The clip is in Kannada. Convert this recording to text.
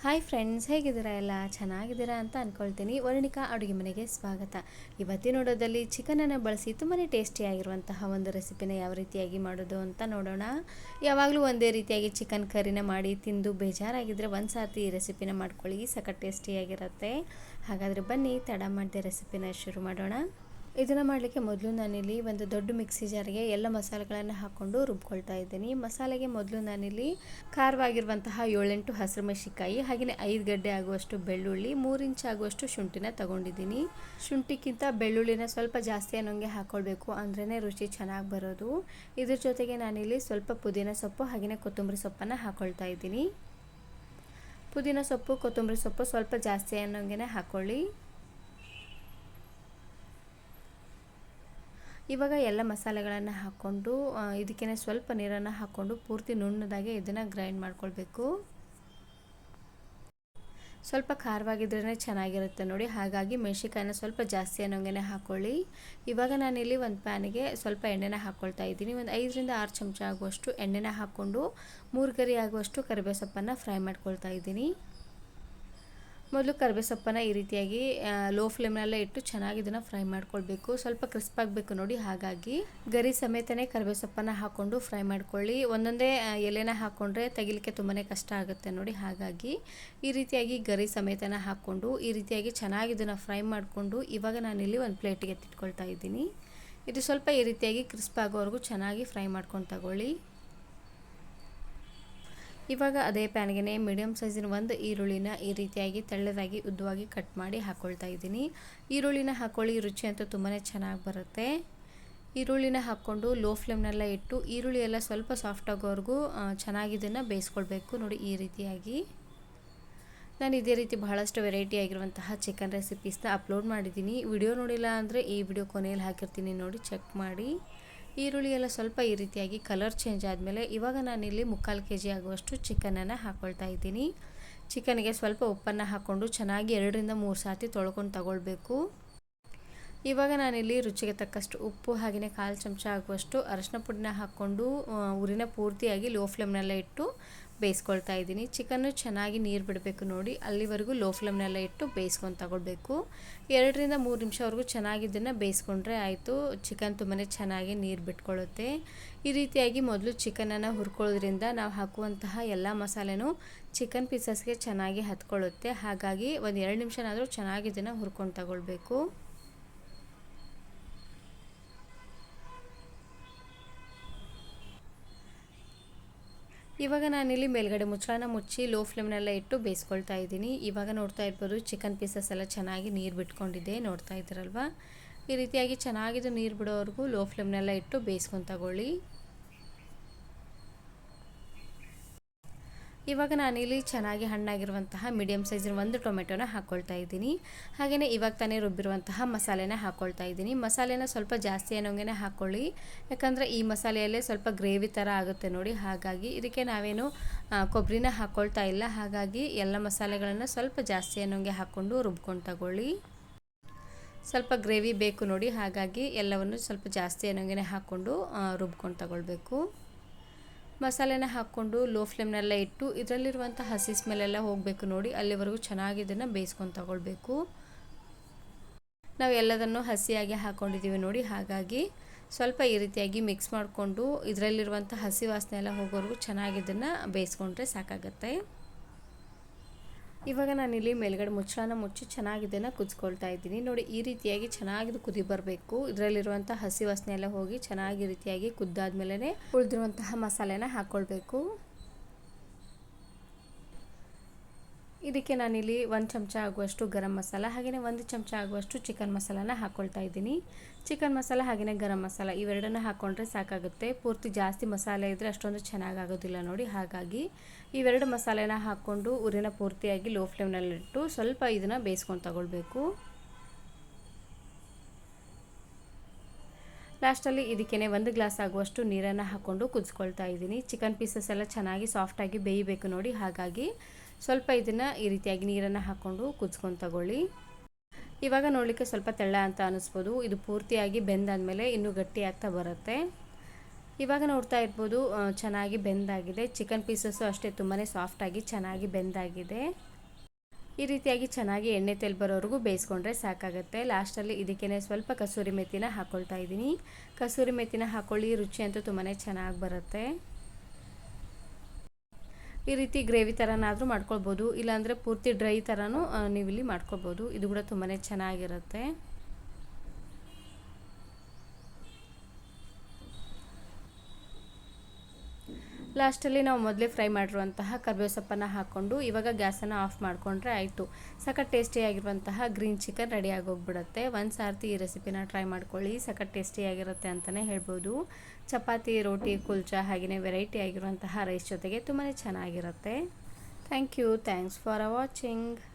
ಹಾಯ್ ಫ್ರೆಂಡ್ಸ್, ಹೇಗಿದ್ದೀರಾ? ಎಲ್ಲ ಚೆನ್ನಾಗಿದ್ದೀರಾ ಅಂತ ಅಂದ್ಕೊಳ್ತೀನಿ. ವರ್ಣಿಕಾ ಅಡುಗೆ ಮನೆಗೆ ಸ್ವಾಗತ. ಇವತ್ತಿನ ನೋಡೋದಲ್ಲಿ ಚಿಕನನ್ನು ಬಳಸಿ ತುಂಬಾ ಟೇಸ್ಟಿಯಾಗಿರುವಂತಹ ಒಂದು ರೆಸಿಪಿನ ಯಾವ ರೀತಿಯಾಗಿ ಮಾಡೋದು ಅಂತ ನೋಡೋಣ. ಯಾವಾಗಲೂ ಒಂದೇ ರೀತಿಯಾಗಿ ಚಿಕನ್ ಕರಿನ ಮಾಡಿ ತಿಂದು ಬೇಜಾರಾಗಿದ್ದರೆ ಒಂದು ಸಾರ್ತಿ ಈ ರೆಸಿಪಿನ ಮಾಡ್ಕೊಳ್ಳಿ, ಸಖತ್ ಟೇಸ್ಟಿಯಾಗಿರುತ್ತೆ. ಹಾಗಾದರೆ ಬನ್ನಿ ತಡ ಮಾಡದೆ ರೆಸಿಪಿನ ಶುರು ಮಾಡೋಣ. ಇದನ್ನು ಮಾಡಲಿಕ್ಕೆ ಮೊದಲು ನಾನಿಲ್ಲಿ ಒಂದು ದೊಡ್ಡ ಮಿಕ್ಸಿ ಜಾರಿಗೆ ಎಲ್ಲ ಮಸಾಲೆಗಳನ್ನು ಹಾಕ್ಕೊಂಡು ರುಬ್ಕೊಳ್ತಾ ಇದ್ದೀನಿ. ಮಸಾಲೆಗೆ ಮೊದಲು ನಾನಿಲ್ಲಿ ಖಾರವಾಗಿರುವಂತಹ 7-8 ಹಸಿರು ಮೆಣಸಿನಕಾಯಿ, ಹಾಗೆಯೇ 5 ಗಡ್ಡೆ ಆಗುವಷ್ಟು ಬೆಳ್ಳುಳ್ಳಿ, 3 ಇಂಚ್ ಆಗುವಷ್ಟು ಶುಂಠಿನ ತಗೊಂಡಿದ್ದೀನಿ. ಶುಂಠಿಗಿಂತ ಬೆಳ್ಳುಳ್ಳಿನ ಸ್ವಲ್ಪ ಜಾಸ್ತಿ ಅನ್ನೋಂಗೆ ಹಾಕ್ಕೊಳ್ಬೇಕು, ಅಂದ್ರೇ ರುಚಿ ಚೆನ್ನಾಗಿ ಬರೋದು. ಇದ್ರ ಜೊತೆಗೆ ನಾನಿಲ್ಲಿ ಸ್ವಲ್ಪ ಪುದೀನ ಸೊಪ್ಪು ಹಾಗೆಯೇ ಕೊತ್ತಂಬರಿ ಸೊಪ್ಪನ್ನು ಹಾಕ್ಕೊಳ್ತಾ ಇದ್ದೀನಿ. ಪುದೀನ ಸೊಪ್ಪು, ಕೊತ್ತಂಬರಿ ಸೊಪ್ಪು ಸ್ವಲ್ಪ ಜಾಸ್ತಿ ಅನ್ನೋಂಗೆ ಹಾಕ್ಕೊಳ್ಳಿ. ಇವಾಗ ಎಲ್ಲ ಮಸಾಲೆಗಳನ್ನು ಹಾಕ್ಕೊಂಡು ಇದಕ್ಕೆ ಸ್ವಲ್ಪ ನೀರನ್ನು ಹಾಕ್ಕೊಂಡು ಪೂರ್ತಿ ನುಣ್ಣದಾಗಿ ಇದನ್ನು ಗ್ರೈಂಡ್ ಮಾಡ್ಕೊಳ್ಬೇಕು. ಸ್ವಲ್ಪ ಖಾರವಾಗಿದ್ರೇ ಚೆನ್ನಾಗಿರುತ್ತೆ ನೋಡಿ, ಹಾಗಾಗಿ ಮೆಣಸಿನ್ಕಾಯಿನ ಸ್ವಲ್ಪ ಜಾಸ್ತಿ ಅನ್ನೋಂಗೆ ಹಾಕ್ಕೊಳ್ಳಿ. ಇವಾಗ ನಾನಿಲ್ಲಿ ಒಂದು ಪ್ಯಾನಿಗೆ ಸ್ವಲ್ಪ ಎಣ್ಣೆನ ಹಾಕ್ಕೊಳ್ತಾ ಇದ್ದೀನಿ. ಒಂದು 5-6 ಚಮಚ ಆಗುವಷ್ಟು ಎಣ್ಣೆನ ಹಾಕ್ಕೊಂಡು 3 ಗರಿ ಆಗುವಷ್ಟು ಕರಿಬೇವು ಸೊಪ್ಪನ್ನು ಫ್ರೈ ಮಾಡ್ಕೊಳ್ತಾ ಇದ್ದೀನಿ. ಮೊದಲು ಕರಿಬೇವು ಸೊಪ್ಪನ್ನು ಈ ರೀತಿಯಾಗಿ ಲೋ ಫ್ಲೇಮ್ನಲ್ಲೇ ಇಟ್ಟು ಚೆನ್ನಾಗಿ ಇದನ್ನು ಫ್ರೈ ಮಾಡ್ಕೊಳ್ಬೇಕು. ಸ್ವಲ್ಪ ಕ್ರಿಸ್ಪ್ ಆಗಬೇಕು ನೋಡಿ, ಹಾಗಾಗಿ ಗರಿ ಸಮೇತನೇ ಕರಿಬೇವು ಸೊಪ್ಪನ್ನು ಹಾಕ್ಕೊಂಡು ಫ್ರೈ ಮಾಡ್ಕೊಳ್ಳಿ. ಒಂದೊಂದೇ ಎಲೆನ ಹಾಕ್ಕೊಂಡ್ರೆ ತೆಗಿಲಿಕ್ಕೆ ತುಂಬಾ ಕಷ್ಟ ಆಗುತ್ತೆ ನೋಡಿ, ಹಾಗಾಗಿ ಈ ರೀತಿಯಾಗಿ ಗರಿ ಸಮೇತನ ಹಾಕ್ಕೊಂಡು ಈ ರೀತಿಯಾಗಿ ಚೆನ್ನಾಗಿ ಇದನ್ನು ಫ್ರೈ ಮಾಡಿಕೊಂಡು ಇವಾಗ ನಾನಿಲ್ಲಿ ಒಂದು ಪ್ಲೇಟಿಗೆ ಎತ್ತಿಟ್ಕೊಳ್ತಾ ಇದ್ದೀನಿ. ಇದು ಸ್ವಲ್ಪ ಈ ರೀತಿಯಾಗಿ ಕ್ರಿಸ್ಪ್ ಆಗೋವರೆಗೂ ಚೆನ್ನಾಗಿ ಫ್ರೈ ಮಾಡ್ಕೊಂಡು ತಗೊಳ್ಳಿ. ಇವಾಗ ಅದೇ ಪ್ಯಾನ್ಗೆ ಮೀಡಿಯಮ್ ಸೈಜಿನ ಒಂದು ಈರುಳ್ಳಿನ ಈ ರೀತಿಯಾಗಿ ತೆಳ್ಳದಾಗಿ ಉದ್ದವಾಗಿ ಕಟ್ ಮಾಡಿ ಹಾಕ್ಕೊಳ್ತಾ ಇದ್ದೀನಿ. ಈರುಳ್ಳಿನ ಹಾಕ್ಕೊಳ್ಳಿ, ರುಚಿ ಅಂತೂ ತುಂಬಾ ಚೆನ್ನಾಗಿ ಬರುತ್ತೆ. ಈರುಳ್ಳಿನ ಹಾಕ್ಕೊಂಡು ಲೋ ಫ್ಲೇಮ್ನಲ್ಲೇ ಇಟ್ಟು ಈರುಳ್ಳಿ ಎಲ್ಲ ಸ್ವಲ್ಪ ಸಾಫ್ಟ್ ಆಗೋವರೆಗೂ ಚೆನ್ನಾಗಿ ಇದನ್ನು ಬೇಯಿಸ್ಕೊಳ್ಬೇಕು ನೋಡಿ. ಈ ರೀತಿಯಾಗಿ ನಾನು ಇದೇ ರೀತಿ ಬಹಳಷ್ಟು ವೆರೈಟಿ ಆಗಿರುವಂತಹ ಚಿಕನ್ ರೆಸಿಪೀಸ್ನ ಅಪ್ಲೋಡ್ ಮಾಡಿದ್ದೀನಿ. ವಿಡಿಯೋ ನೋಡಿಲ್ಲ ಅಂದರೆ ಈ ವಿಡಿಯೋ ಕೊನೆಯಲ್ಲಿ ಹಾಕಿರ್ತೀನಿ, ನೋಡಿ ಚೆಕ್ ಮಾಡಿ. ಈರುಳ್ಳಿ ಎಲ್ಲ ಸ್ವಲ್ಪ ಈ ರೀತಿಯಾಗಿ ಕಲರ್ ಚೇಂಜ್ ಆದಮೇಲೆ ಇವಾಗ ನಾನಿಲ್ಲಿ 3/4 kg ಆಗುವಷ್ಟು ಚಿಕನನ್ನು ಹಾಕ್ಕೊಳ್ತಾ ಇದ್ದೀನಿ. ಚಿಕನ್ಗೆ ಸ್ವಲ್ಪ ಉಪ್ಪನ್ನು ಹಾಕ್ಕೊಂಡು ಚೆನ್ನಾಗಿ 2-3 ಸಾರ್ತಿ ತೊಳ್ಕೊಂಡು ತಗೊಳ್ಬೇಕು. ಇವಾಗ ನಾನಿಲ್ಲಿ ರುಚಿಗೆ ತಕ್ಕಷ್ಟು ಉಪ್ಪು ಹಾಗೆಯೇ 1/4 ಚಮಚ ಆಗುವಷ್ಟು ಅರಶಿನ ಪುಡಿನ ಹಾಕ್ಕೊಂಡು ಉರಿನ ಪೂರ್ತಿಯಾಗಿ ಲೋ ಫ್ಲೇಮ್ನಲ್ಲೇ ಇಟ್ಟು ಬೇಯಿಸ್ಕೊಳ್ತಾ ಇದ್ದೀನಿ. ಚಿಕನ್ನು ಚೆನ್ನಾಗಿ ನೀರು ಬಿಡಬೇಕು ನೋಡಿ, ಅಲ್ಲಿವರೆಗೂ ಲೋ ಫ್ಲೇಮ್ನಲ್ಲೇ ಇಟ್ಟು ಬೇಯಿಸ್ಕೊಂಡು ತಗೊಳ್ಬೇಕು. 2-3 ನಿಮಿಷವರೆಗೂ ಚೆನ್ನಾಗಿ ಇದನ್ನು ಬೇಯಿಸ್ಕೊಂಡ್ರೆ ಆಯಿತು. ಚಿಕನ್ ತುಂಬಾ ಚೆನ್ನಾಗಿ ನೀರು ಬಿಟ್ಕೊಳ್ಳುತ್ತೆ. ಈ ರೀತಿಯಾಗಿ ಮೊದಲು ಚಿಕನನ್ನು ಹುರ್ಕೊಳ್ಳೋದ್ರಿಂದ ನಾವು ಹಾಕುವಂತಹ ಎಲ್ಲ ಮಸಾಲೆನೂ ಚಿಕನ್ ಪೀಸಸ್ಗೆ ಚೆನ್ನಾಗಿ ಹತ್ಕೊಳ್ಳುತ್ತೆ. ಹಾಗಾಗಿ ಒಂದು 2 ನಿಮಿಷನಾದರೂ ಚೆನ್ನಾಗಿ ಇದನ್ನು ಹುರ್ಕೊಂಡು ತಗೊಳ್ಬೇಕು. ಇವಾಗ ನಾನಿಲ್ಲಿ ಮೇಲ್ಗಡೆ ಮುಚ್ಚಳನ ಮುಚ್ಚಿ ಲೋ ಫ್ಲೇಮ್ನಲ್ಲೇ ಇಟ್ಟು ಬೇಯಿಸ್ಕೊಳ್ತಾ ಇದ್ದೀನಿ. ಇವಾಗ ನೋಡ್ತಾ ಇರ್ಬೋದು ಚಿಕನ್ ಪೀಸಸ್ ಎಲ್ಲ ಚೆನ್ನಾಗಿ ನೀರು ಬಿಟ್ಕೊಂಡಿದೆ, ನೋಡ್ತಾ ಇದ್ದೀರಲ್ವ. ಈ ರೀತಿಯಾಗಿ ಚೆನ್ನಾಗಿದು ನೀರು ಬಿಡೋವರೆಗೂ ಲೋ ಫ್ಲೇಮ್ನಲ್ಲೇ ಇಟ್ಟು ಬೇಯಿಸ್ಕೊಂಡು ತಗೊಳ್ಳಿ. ಇವಾಗ ನಾನಿಲ್ಲಿ ಚೆನ್ನಾಗಿ ಹಣ್ಣಾಗಿರುವಂತಹ ಮೀಡಿಯಮ್ ಸೈಜಿನ ಒಂದು ಟೊಮೆಟೊನ ಹಾಕ್ಕೊಳ್ತಾ ಇದ್ದೀನಿ. ಹಾಗೆಯೇ ಇವಾಗ ತಾನೇ ರುಬ್ಬಿರುವಂತಹ ಮಸಾಲೆನ ಹಾಕ್ಕೊಳ್ತಾ ಇದ್ದೀನಿ. ಮಸಾಲೆನ ಸ್ವಲ್ಪ ಜಾಸ್ತಿ ಅನ್ನೋಂಗೆ ಹಾಕ್ಕೊಳ್ಳಿ, ಯಾಕಂದರೆ ಈ ಮಸಾಲೆಯಲ್ಲೇ ಸ್ವಲ್ಪ ಗ್ರೇವಿ ಥರ ಆಗುತ್ತೆ ನೋಡಿ, ಹಾಗಾಗಿ ಇದಕ್ಕೆ ನಾವೇನು ಕೊಬ್ಬರಿನ ಹಾಕ್ಕೊಳ್ತಾ ಇಲ್ಲ. ಹಾಗಾಗಿ ಎಲ್ಲ ಮಸಾಲೆಗಳನ್ನು ಸ್ವಲ್ಪ ಜಾಸ್ತಿ ಅನ್ನೋಂಗೆ ಹಾಕ್ಕೊಂಡು ರುಬ್ಕೊಂಡು ತಗೊಳ್ಳಿ. ಸ್ವಲ್ಪ ಗ್ರೇವಿ ಬೇಕು ನೋಡಿ, ಹಾಗಾಗಿ ಎಲ್ಲವನ್ನು ಸ್ವಲ್ಪ ಜಾಸ್ತಿ ಅನ್ನೋಂಗೆ ಹಾಕ್ಕೊಂಡು ರುಬ್ಕೊಂಡು ತಗೊಳ್ಬೇಕು. ಮಸಾಲೆನ ಹಾಕ್ಕೊಂಡು ಲೋ ಫ್ಲೇಮ್ನಲ್ಲೇ ಇಟ್ಟು ಇದರಲ್ಲಿರುವಂಥ ಹಸಿ ಸ್ಮೆಲ್ಲೆಲ್ಲ ಹೋಗಬೇಕು ನೋಡಿ, ಅಲ್ಲಿವರೆಗೂ ಚೆನ್ನಾಗಿ ಇದನ್ನು ಬೇಯಿಸ್ಕೊಂಡು ತಗೊಳ್ಬೇಕು. ನಾವು ಎಲ್ಲದನ್ನು ಹಸಿಯಾಗಿ ಹಾಕ್ಕೊಂಡಿದ್ದೀವಿ ನೋಡಿ, ಹಾಗಾಗಿ ಸ್ವಲ್ಪ ಈ ರೀತಿಯಾಗಿ ಮಿಕ್ಸ್ ಮಾಡಿಕೊಂಡು ಇದರಲ್ಲಿರುವಂಥ ಹಸಿ ವಾಸನೆ ಎಲ್ಲ ಹೋಗೋವರೆಗೂ ಚೆನ್ನಾಗಿ ಇದನ್ನು ಬೇಯಿಸ್ಕೊಂಡ್ರೆ ಸಾಕಾಗುತ್ತೆ. ಇವಾಗ ನಾನಿಲ್ಲಿ ಮೇಲ್ಗಡೆ ಮುಚ್ಚಳನ ಮುಚ್ಚಿ ಚೆನ್ನಾಗಿ ಇದನ್ನು ಕುದಿಸ್ಕೊಳ್ತಾ ಇದ್ದೀನಿ ನೋಡಿ. ಈ ರೀತಿಯಾಗಿ ಚೆನ್ನಾಗಿದು ಕುದಿ ಬರಬೇಕು. ಇದರಲ್ಲಿರುವಂಥ ಹಸಿ ವಾಸನೆ ಎಲ್ಲ ಹೋಗಿ ಚೆನ್ನಾಗಿ ರೀತಿಯಾಗಿ ಕುದ್ದಾದ್ಮೇಲೆ ಉಳಿದಿರುವಂತಹ ಮಸಾಲೆನ ಹಾಕ್ಕೊಳ್ಬೇಕು. ಇದಕ್ಕೆ ನಾನಿಲ್ಲಿ 1 ಚಮಚ ಆಗುವಷ್ಟು ಗರಂ ಮಸಾಲ ಹಾಗೆಯೇ 1 ಚಮಚ ಆಗುವಷ್ಟು ಚಿಕನ್ ಮಸಾಲಾನ ಹಾಕ್ಕೊಳ್ತಾ ಇದ್ದೀನಿ. ಚಿಕನ್ ಮಸಾಲ ಹಾಗೆಯೇ ಗರಂ ಮಸಾಲ ಇವೆರಡನ್ನ ಹಾಕ್ಕೊಂಡ್ರೆ ಸಾಕಾಗುತ್ತೆ. ಪೂರ್ತಿ ಜಾಸ್ತಿ ಮಸಾಲೆ ಇದ್ದರೆ ಅಷ್ಟೊಂದು ಚೆನ್ನಾಗಾಗೋದಿಲ್ಲ ನೋಡಿ, ಹಾಗಾಗಿ ಇವೆರಡು ಮಸಾಲೆನ ಹಾಕ್ಕೊಂಡು ಉರಿನ ಪೂರ್ತಿಯಾಗಿ ಲೋ ಫ್ಲೇಮ್ನಲ್ಲಿಟ್ಟು ಸ್ವಲ್ಪ ಇದನ್ನು ಬೇಯಿಸ್ಕೊಂಡು ತಗೊಳ್ಬೇಕು. ಲಾಸ್ಟಲ್ಲಿ ಇದಕ್ಕೆ 1 ಗ್ಲಾಸ್ ಆಗುವಷ್ಟು ನೀರನ್ನು ಹಾಕ್ಕೊಂಡು ಕುದಿಸ್ಕೊಳ್ತಾ ಇದ್ದೀನಿ. ಚಿಕನ್ ಪೀಸಸ್ ಎಲ್ಲ ಚೆನ್ನಾಗಿ ಸಾಫ್ಟಾಗಿ ಬೇಯಬೇಕು ನೋಡಿ, ಹಾಗಾಗಿ ಸ್ವಲ್ಪ ಇದನ್ನು ಈ ರೀತಿಯಾಗಿ ನೀರನ್ನು ಹಾಕ್ಕೊಂಡು ಕುದಿಸ್ಕೊಂಡು ತಗೊಳ್ಳಿ. ಇವಾಗ ನೋಡಲಿಕ್ಕೆ ಸ್ವಲ್ಪ ತೆಳ್ಳ ಅಂತ ಅನ್ನಿಸ್ಬೋದು, ಇದು ಪೂರ್ತಿಯಾಗಿ ಬೆಂದಾದಮೇಲೆ ಇನ್ನೂ ಗಟ್ಟಿ ಆಗ್ತಾ ಬರುತ್ತೆ. ಇವಾಗ ನೋಡ್ತಾ ಇರ್ಬೋದು ಚೆನ್ನಾಗಿ ಬೆಂದಾಗಿದೆ. ಚಿಕನ್ ಪೀಸಸ್ಸು ಅಷ್ಟೇ ತುಂಬಾ ಸಾಫ್ಟಾಗಿ ಚೆನ್ನಾಗಿ ಬೆಂದಾಗಿದೆ. ಈ ರೀತಿಯಾಗಿ ಚೆನ್ನಾಗಿ ಎಣ್ಣೆ ತೆಲ್ ಬರೋವರೆಗೂ ಬೇಯಿಸ್ಕೊಂಡ್ರೆ ಸಾಕಾಗುತ್ತೆ. ಲಾಸ್ಟಲ್ಲಿ ಇದಕ್ಕೇ ಸ್ವಲ್ಪ ಕಸೂರಿ ಮೆಥಿನ ಹಾಕ್ಕೊಳ್ತಾ ಇದ್ದೀನಿ. ಕಸೂರಿ ಮೆಥಿನ ಹಾಕ್ಕೊಳ್ಳಿ, ರುಚಿ ಅಂತೂ ತುಂಬಾ ಚೆನ್ನಾಗಿ ಬರುತ್ತೆ. ಈ ರೀತಿ ಗ್ರೇವಿ ಥರನಾದರೂ ಮಾಡ್ಕೊಳ್ಬೋದು, ಇಲ್ಲಾಂದರೆ ಪೂರ್ತಿ ಡ್ರೈ ಥರನೂ ನೀವಿಲ್ಲಿ ಮಾಡ್ಕೊಳ್ಬೋದು. ಇದು ಕೂಡ ತುಂಬಾ ಚೆನ್ನಾಗಿರುತ್ತೆ. ಲಾಸ್ಟಲ್ಲಿ ನಾವು ಮೊದಲೇ ಫ್ರೈ ಮಾಡಿರುವಂತಹ ಕರಿಬೇವು ಸೊಪ್ಪನ್ನು ಹಾಕ್ಕೊಂಡು ಇವಾಗ ಗ್ಯಾಸನ್ನು ಆಫ್ ಮಾಡಿಕೊಂಡ್ರೆ ಆಯಿತು. ಸಖತ್ ಟೇಸ್ಟಿಯಾಗಿರುವಂತಹ ಗ್ರೀನ್ ಚಿಕನ್ ರೆಡಿಯಾಗಿ ಹೋಗ್ಬಿಡುತ್ತೆ. ಒಂದು ಸಾರ್ತಿ ಈ ರೆಸಿಪಿನ ಟ್ರೈ ಮಾಡ್ಕೊಳ್ಳಿ, ಸಖತ್ ಟೇಸ್ಟಿಯಾಗಿರುತ್ತೆ ಅಂತಲೇ ಹೇಳ್ಬೋದು. ಚಪಾತಿ, ರೋಟಿ, ಕುಲ್ಚಾ ಹಾಗೆಯೇ ವೆರೈಟಿ ಆಗಿರುವಂತಹ ರೈಸ್ ಜೊತೆಗೆ ತುಂಬಾ ಚೆನ್ನಾಗಿರುತ್ತೆ. Thank you. Thanks for watching.